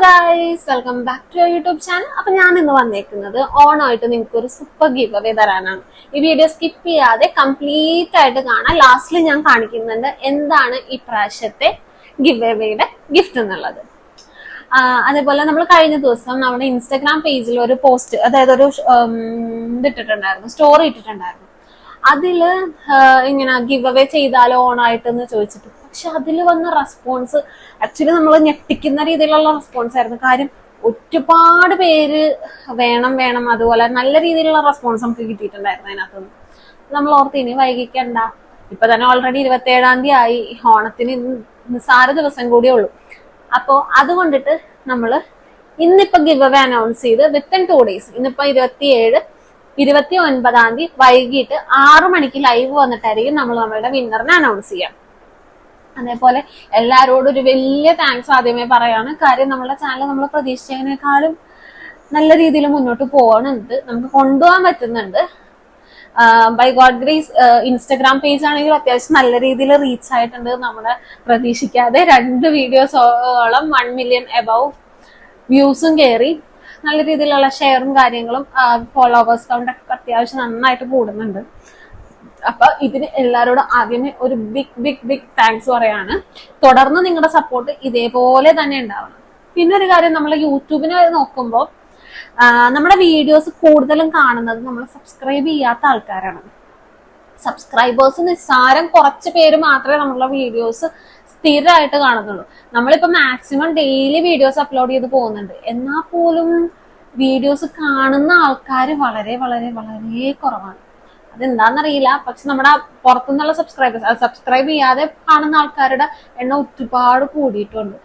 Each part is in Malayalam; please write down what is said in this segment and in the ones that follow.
Guys, welcome back to YouTube channel. അപ്പൊ ഞാൻ ഇന്ന് വന്നേക്കുന്നത് ഓണമായിട്ട് നിങ്ങൾക്ക് ഒരു സൂപ്പർ ഗിവ് അവേ തരാനാണ്. ഈ വീഡിയോ സ്കിപ്പ് ചെയ്യാതെ കംപ്ലീറ്റ് ആയിട്ട് കാണാം. ലാസ്റ്റിൽ ഞാൻ കാണിക്കുന്നുണ്ട് എന്താണ് ഈ പ്രാവശ്യത്തെ ഗിവ് അവേയുടെ ഗിഫ്റ്റ് എന്നുള്ളത്. അതേപോലെ നമ്മൾ കഴിഞ്ഞ ദിവസം നമ്മുടെ ഇൻസ്റ്റാഗ്രാം പേജിൽ ഒരു പോസ്റ്റ്, അതായത് ഒരു ഇതിട്ടിട്ടുണ്ടായിരുന്നു, സ്റ്റോറി ഇട്ടിട്ടുണ്ടായിരുന്നു. അതില് ഇങ്ങനെ ഗിവ് അവേ ചെയ്താലോ ഓണായിട്ടെന്ന് ചോദിച്ചിട്ട്, പക്ഷെ അതിൽ വന്ന റെസ്പോൺസ് ആക്ച്വലി നമ്മൾ ഞെട്ടിക്കുന്ന രീതിയിലുള്ള റെസ്പോൺസ് ആയിരുന്നു. കാര്യം ഒരുപാട് പേര് വേണം വേണം, അതുപോലെ നല്ല രീതിയിലുള്ള റെസ്പോൺസ് നമുക്ക് കിട്ടിയിട്ടുണ്ടായിരുന്നു. അതിനകത്തുനിന്ന് നമ്മൾ ഓർത്ത് ഇനി വൈകിക്കണ്ട, ഇപ്പൊ തന്നെ ഓൾറെഡി 27-ാം തീയതി ആയി, ഓണത്തിന് നിസ്സാര ദിവസം കൂടിയേ ഉള്ളൂ. അപ്പോ അതുകൊണ്ടിട്ട് നമ്മള് ഇന്നിപ്പോ ഗിവ് അവേ അനൗൺസ് ചെയ്ത് വിത്തിൻ 2 days, ഇന്നിപ്പോ 29-ാം തീയതി വൈകിട്ട് 6 മണിക്ക് ലൈവ് വന്നിട്ടായിരിക്കും നമ്മൾ നമ്മളുടെ വിന്നറിനെ അനൗൺസ് ചെയ്യാം. അതേപോലെ എല്ലാരോടും ഒരു വലിയ താങ്ക്സ് ആദ്യമേ പറയാണ്. കാര്യം നമ്മുടെ ചാനൽ നമ്മൾ പ്രതീക്ഷിച്ചതിനേക്കാളും നല്ല രീതിയിൽ മുന്നോട്ട് പോകണുണ്ട്, നമുക്ക് കൊണ്ടുപോകാൻ പറ്റുന്നുണ്ട്. By God grace Instagram page ആണെങ്കിൽ അത്യാവശ്യം നല്ല രീതിയിൽ റീച്ച് ആയിട്ടുണ്ട്. നമ്മുടെ പ്രതീക്ഷിക്കാതെ 2 വീഡിയോസോളം 1 million എബവ് വ്യൂസും കയറി. നല്ല രീതിയിലുള്ള ഷെയറും കാര്യങ്ങളും ഫോളോവേഴ്സ് കൗണ്ട് ഒക്കെ അത്യാവശ്യം നന്നായിട്ട് കൂടുന്നുണ്ട്. അപ്പൊ ഇതിന് എല്ലാവരോടും ആദ്യമേ ഒരു ബിഗ് താങ്ക്സ് പറയാണ്. തുടർന്ന് നിങ്ങളുടെ സപ്പോർട്ട് ഇതേപോലെ തന്നെ ഉണ്ടാവണം. പിന്നെ ഒരു കാര്യം, നമ്മൾ യൂട്യൂബിന് നോക്കുമ്പോൾ നമ്മുടെ വീഡിയോസ് കൂടുതലും കാണുന്നത് നമ്മൾ സബ്സ്ക്രൈബ് ചെയ്യാത്ത ആൾക്കാരാണ്. സബ്സ്ക്രൈബേഴ്സ് നിസ്സാരം കുറച്ച് പേര് മാത്രമേ നമ്മളുടെ വീഡിയോസ് സ്ഥിരമായിട്ട് കാണുന്നുള്ളൂ. നമ്മളിപ്പോ മാക്സിമം ഡെയിലി വീഡിയോസ് അപ്ലോഡ് ചെയ്ത് പോകുന്നുണ്ട്, എന്നാൽ പോലും വീഡിയോസ് കാണുന്ന ആൾക്കാർ വളരെ വളരെ വളരെ കുറവാണ്. അതെന്താന്നറിയില്ല. പക്ഷെ നമ്മുടെ പുറത്തുനിന്നുള്ള സബ്സ്ക്രൈബ് ചെയ്യാതെ കാണുന്ന ആൾക്കാരുടെ എണ്ണം ഒരുപാട് കൂടിയിട്ടുണ്ട്.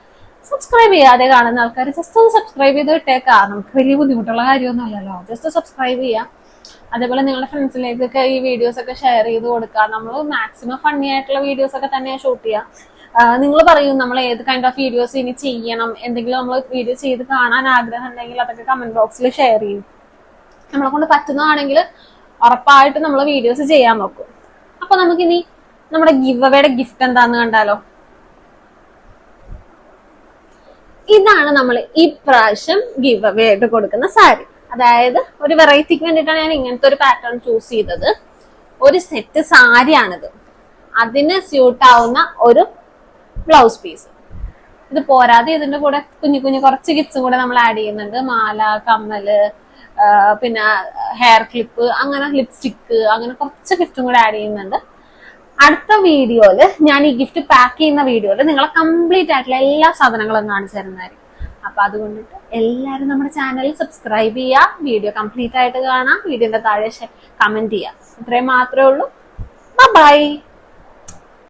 സബ്സ്ക്രൈബ് ചെയ്യാതെ കാണുന്ന ആൾക്കാർ ജസ്റ്റ് ഒന്ന് സബ്സ്ക്രൈബ് ചെയ്ത് വിട്ടേക്കാം. നമുക്ക് വലിയ ബുദ്ധിമുട്ടുള്ള കാര്യമൊന്നും അല്ലല്ലോ, ജസ്റ്റ് സബ്സ്ക്രൈബ് ചെയ്യാം. അതേപോലെ നിങ്ങളുടെ ഫ്രണ്ട്സിലേക്കൊക്കെ ഈ വീഡിയോസ് ഒക്കെ ഷെയർ ചെയ്ത് കൊടുക്കുക. നമ്മൾ മാക്സിമം ഫണ്ണി ആയിട്ടുള്ള വീഡിയോസ് ഒക്കെ തന്നെ ഷൂട്ട് ചെയ്യാം. നിങ്ങൾ പറയും നമ്മൾ ഏത് കൈൻഡ് ഓഫ് വീഡിയോസ് ഇനി ചെയ്യണം, എന്തെങ്കിലും നമ്മൾ വീഡിയോ ചെയ്ത് കാണാൻ ആഗ്രഹം ഉണ്ടെങ്കിൽ അതൊക്കെ കമന്റ് ബോക്സിൽ ഷെയർ ചെയ്യും. നമ്മളെ കൊണ്ട് പറ്റുന്നതാണെങ്കിൽ ഉറപ്പായിട്ട് നമ്മൾ വീഡിയോസ് ചെയ്യാൻ നോക്കും. അപ്പൊ നമുക്കിനി നമ്മുടെ ഗിവ് അവേയുടെ ഗിഫ്റ്റ് എന്താന്ന് കണ്ടാലോ. ഇതാണ് നമ്മൾ ഈ പ്രാവശ്യം ഗിവ് അവേ ആയിട്ട് കൊടുക്കുന്ന സാരി. അതായത് ഒരു വെറൈറ്റിക്ക് വേണ്ടിയിട്ടാണ് ഞാൻ ഇങ്ങനത്തെ ഒരു പാറ്റേൺ ചൂസ് ചെയ്തത്. ഒരു സെറ്റ് സാരിയാണിത്, അതിന് സ്യൂട്ട് ആവുന്ന ഒരു ബ്ലൗസ് പീസ്. ഇത് പോരാതെ ഇതിന്റെ കൂടെ കുഞ്ഞു കുഞ്ഞു കുറച്ച് ഗിഫ്റ്റ്സും കൂടെ നമ്മൾ ആഡ് ചെയ്യുന്നുണ്ട്. മാല, കമ്മല്, പിന്നെ ഹെയർ ക്ലിപ്പ്, അങ്ങനെ ലിപ്സ്റ്റിക്ക്, അങ്ങനെ കുറച്ച് ഗിഫ്റ്റും കൂടെ ആഡ് ചെയ്യുന്നുണ്ട്. അടുത്ത വീഡിയോയില് ഞാൻ ഈ ഗിഫ്റ്റ് പാക്ക് ചെയ്യുന്ന വീഡിയോയില് നിങ്ങളെ കംപ്ലീറ്റ് ആയിട്ടുള്ള എല്ലാ സാധനങ്ങളും കാണിച്ചു തരുന്നതായിരിക്കും. അപ്പൊ അതുകൊണ്ടിട്ട് എല്ലാവരും നമ്മുടെ ചാനൽ സബ്സ്ക്രൈബ് ചെയ്യുക, വീഡിയോ കംപ്ലീറ്റ് ആയിട്ട് കാണാം, വീഡിയോന്റെ താഴെ കമന്റ് ചെയ്യുക. ഇത്രയും മാത്രമേ ഉള്ളൂ. ബൈ.